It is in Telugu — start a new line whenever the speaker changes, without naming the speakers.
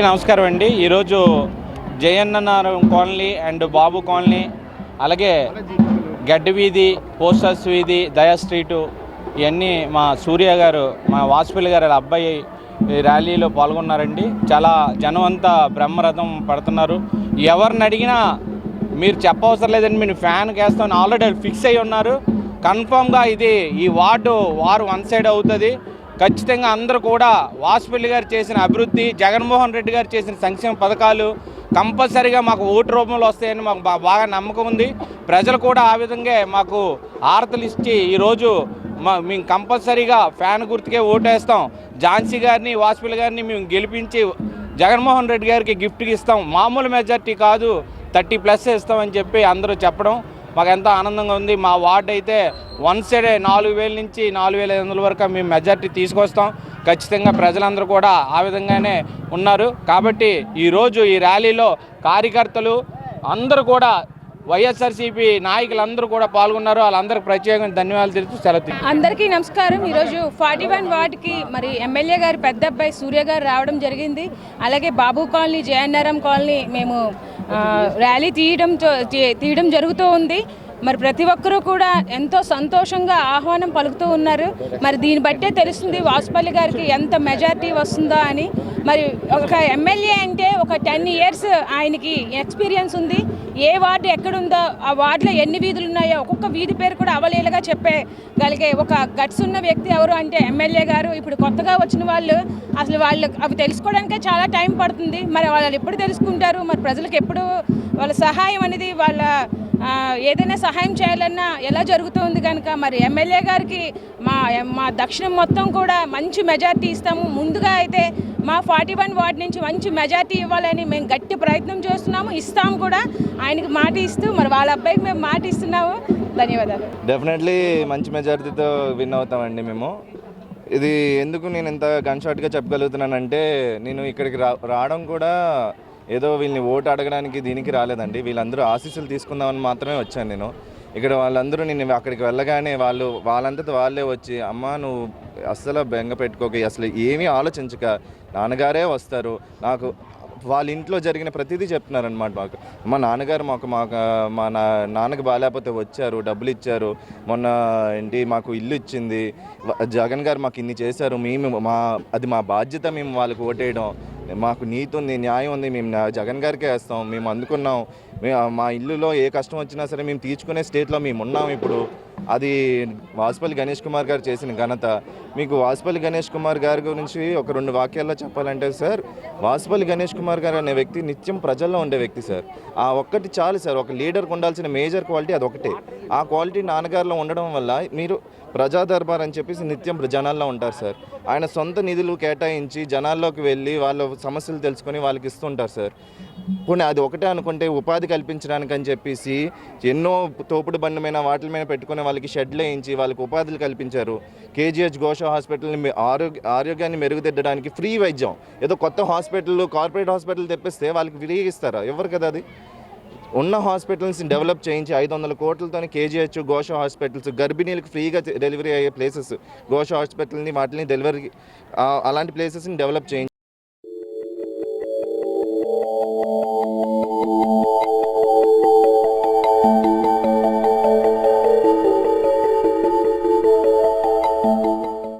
నమస్కారం అండి. ఈరోజు జయన్ననారం కాలనీ అండ్ బాబు కాలనీ, అలాగే గడ్డి వీధి, పోస్టర్స్ వీధి, దయా స్ట్రీటు, ఇవన్నీ మా సూర్య గారు, మా వాసుపల్లి గారు అబ్బాయి ర్యాలీలో పాల్గొన్నారండి. చాలా జనం అంతా బ్రహ్మరథం పడుతున్నారు. ఎవరిని అడిగినా మీరు చెప్పవసరం లేదండి, మీరు ఫ్యాన్కి వేస్తామని ఆల్రెడీ ఫిక్స్ అయ్యి ఉన్నారు. కన్ఫామ్గా ఈ వార్డు వారు వన్ సైడ్ అవుతుంది. ఖచ్చితంగా అందరూ కూడా వాసుపల్లి గారు చేసిన అభివృద్ధి, జగన్మోహన్ రెడ్డి గారు చేసిన సంక్షేమ పథకాలు కంపల్సరీగా మాకు ఓటు రూపంలో వస్తాయని మాకు బాగా నమ్మకం ఉంది. ప్రజలు కూడా ఆ విధంగా మాకు ఆరతలు ఇచ్చి ఈరోజు మేము కంపల్సరీగా ఫ్యాన్ గుర్తుకే ఓటేస్తాం. ఝాన్సీ గారిని, వాసుపల్లి గారిని మేము గెలిపించి జగన్మోహన్ రెడ్డి గారికి గిఫ్ట్కి ఇస్తాం. మామూలు మెజార్టీ కాదు, 30+ ఇస్తామని చెప్పి అందరూ చెప్పడం మాకు ఎంతో ఆనందంగా ఉంది. మా వార్డు అయితే వన్ సైడే 4,000 నుంచి 4,500 వరకు మేము మెజార్టీ తీసుకొస్తాం. ఖచ్చితంగా ప్రజలందరూ కూడా ఆ విధంగానే ఉన్నారు. కాబట్టి ఈరోజు ఈ ర్యాలీలో కార్యకర్తలు అందరూ కూడా, వైఎస్ఆర్సీపీ నాయకులందరూ కూడా పాల్గొన్నారు. వాళ్ళందరికీ ప్రత్యేకంగా ధన్యవాదాలు తెలుపుతూ సెలవు.
అందరికీ నమస్కారం. ఈరోజు 41 వార్డుకి మరి ఎమ్మెల్యే గారి పెద్ద అబ్బాయి సూర్య గారు రావడం జరిగింది. అలాగే బాబు కాలనీ, జయన్నారం కాలనీ మేము ర్యాలీ తీయడం జరుగుతూ ఉంది. మరి ప్రతి ఒక్కరూ కూడా ఎంతో సంతోషంగా ఆహ్వానం పలుకుతూ ఉన్నారు. మరి దీన్ని బట్టే తెలుస్తుంది వాసుపల్లి గారికి ఎంత మెజారిటీ వస్తుందో అని. మరి ఒక ఎమ్మెల్యే అంటే ఒక 10 years ఆయనకి ఎక్స్పీరియన్స్ ఉంది. ఏ వార్డు ఎక్కడుందో, ఆ వార్డులో ఎన్ని వీధులు ఉన్నాయో ఒక్కొక్క వీధి పేరు కూడా అవలీలగా చెప్పగలిగే ఒక గట్స్ ఉన్న వ్యక్తి ఎవరు అంటే ఎమ్మెల్యే గారు. ఇప్పుడు కొత్తగా వచ్చిన వాళ్ళు అసలు అవి తెలుసుకోవడానికే చాలా టైం పడుతుంది. మరి వాళ్ళు ఎప్పుడు తెలుసుకుంటారు? మరి ప్రజలకు ఎప్పుడు వాళ్ళ సహాయం అనేది, వాళ్ళ ఏదైనా సహాయం చేయాలన్నా ఎలా జరుగుతుంది కనుక మరి ఎమ్మెల్యే గారికి మా దక్షిణం మొత్తం కూడా మంచి మెజార్టీ ఇస్తాము. ముందుగా అయితే మా 41 వార్డు నుంచి మంచి మెజార్టీ ఇవ్వాలని మేము గట్టి ప్రయత్నం చేస్తున్నాము, ఇస్తాము కూడా. ఆయనకి మాట ఇస్తూ మరి వాళ్ళ అబ్బాయికి మేము మాట ఇస్తున్నాము. ధన్యవాదాలు.
డెఫినెట్లీ మంచి మెజార్టీతో విన్ అవుతామండి మేము. ఇది ఎందుకు నేను ఇంత గన్ షాట్గా చెప్పగలుగుతున్నానంటే, నేను ఇక్కడికి రావడం కూడా ఏదో వీళ్ళని ఓటు అడగడానికి దీనికి రాలేదండి. వీళ్ళందరూ ఆశీస్సులు తీసుకుందామని మాత్రమే వచ్చాను నేను. ఇక్కడ వాళ్ళందరూ నేను అక్కడికి వెళ్ళగానే వాళ్ళంతట వాళ్ళే వచ్చి, అమ్మ నువ్వు అస్సలు బెంగ పెట్టుకోక, అసలు ఏమీ ఆలోచించక, నాన్నగారే వస్తారు. నాకు వాళ్ళ ఇంట్లో జరిగిన ప్రతిదీ చెప్తున్నారనమాట. మా నాన్నగారు మా నాన్నకి బాగాలేకపోతే వచ్చారు, డబ్బులు ఇచ్చారు. మొన్న మాకు ఇల్లు ఇచ్చింది జగన్ గారు, మాకు ఇన్ని చేశారు. అది మా బాధ్యత. మేము వాళ్ళకి ఓటేయడం, మాకు నీతి ఉంది, న్యాయం ఉంది, మేము జగన్ గారికే వేస్తాం. మేము అందుకున్నాం. మా ఇల్లులో ఏ కష్టం వచ్చినా సరే మేము తీర్చుకునే స్టేట్లో మేము ఉన్నాం. ఇప్పుడు అది వాసుపల్లి గణేష్ కుమార్ గారు చేసిన ఘనత. మీకు వాసుపల్లి గణేష్ కుమార్ గారి గురించి ఒక 2 వాక్యాల్లో చెప్పాలంటే సార్, వాసుపల్లి గణేష్ కుమార్ గారు అనే వ్యక్తి నిత్యం ప్రజల్లో ఉండే వ్యక్తి సార్. ఆ ఒక్కటి చాలు సార్. ఒక లీడర్కి ఉండాల్సిన మేజర్ క్వాలిటీ అదొకటే. ఆ క్వాలిటీ నాన్నగారిలో ఉండడం వల్ల మీరు ప్రజా దర్బార్ అని చెప్పేసి నిత్యం జనాల్లో ఉంటారు సార్. ఆయన సొంత నిధులు కేటాయించి జనాల్లోకి వెళ్ళి వాళ్ళ సమస్యలు తెలుసుకొని వాళ్ళకి ఇస్తుంటారు సార్. కొన్ని అది ఒకటే అనుకుంటే, ఉపాధి కల్పించడానికి అని చెప్పేసి ఎన్నో తోపుడు బండి మీద వాటి మీద పెట్టుకుని వాళ్ళకి షెడ్లు వేయించి వాళ్ళకి ఉపాధులు కల్పించారు. కేజీహెచ్ గోషా హాస్పిటల్ని ఆరోగ్యాన్ని మెరుగుదిద్దడానికి ఫ్రీ వైద్యం, ఏదో కొత్త హాస్పిటల్, కార్పొరేట్ హాస్పిటల్ తెప్పిస్తే వాళ్ళకి ఫ్రీ ఇస్తారా? ఎవరు కదా అది. ఉన్న హాస్పిటల్స్ని డెవలప్ చేయించి 500 కోట్లతో కేజీహెచ్ గోషా హాస్పిటల్స్, గర్భిణీలకు ఫ్రీగా డెలివరీ అయ్యే ప్లేసెస్, గోషా హాస్పిటల్ని వాటిని డెలివరీ అలాంటి ప్లేసెస్ని డెవలప్ చేయించి